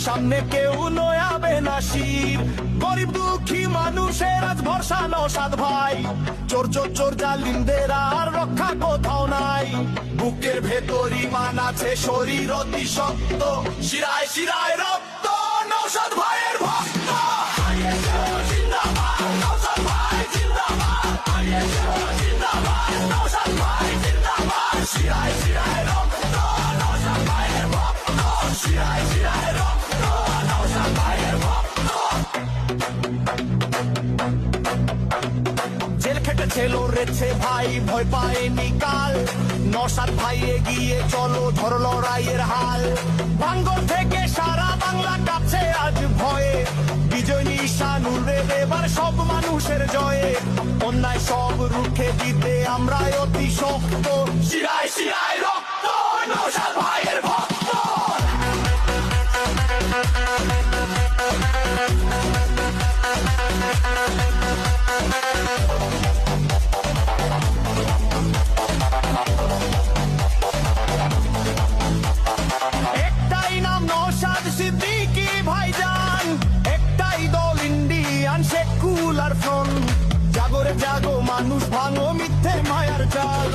সামনে কেউ নয়াবে না শির। গরিব দুঃখী মানুষের আজ ভরসা নওশাদ ভাই, চোর চোর চোর জালিমদের আর রক্ষা কোথাও নাই। বুকের ভেতর ঈমান আছে, শরীর অতি শক্ত, শিরায় শিরায় রক্ত নওশাদ ভাইয়ের ভক্ত। জিন্দাবাদ নওশাদ ভাই জিন্দাবাদ, জিন্দাবাদ নওশাদ ভাই জিন্দাবাদ, শিরায় শিরায় রক্ত নওশাদ ভাইয়ের ভক্ত, শিরায় শিরায় রক্ত নওশাদ ভাইয়ের ভক্ত। জেল খেটেছে লড়েছে ভাই, ভয় পায়নি কাল, নওশাদ ভাই এগিয়ে চলো ধর লড়াইয়ের হাল। ভাঙ্গর থেকে সারা বাংলা কাছে আজ ভয়ে, বিজয় নিশান উড়ে এবার সব মানুষের জয়ে। অন্যায় সব রুখে দিতে আমরা অতি শক্ত, শিরায় শিরায় রক্ত নওশাদ ভাইয়ের ভক্ত। একটাই নাম নওশাদ সিদ্দিকী ভাইজান, একটাই দল ইন্ডিয়ান সেকুলার ফ্রন্ট। জাগরে জাগো মানুষ, ভাঙো মিথ্যে মায়ার জাল।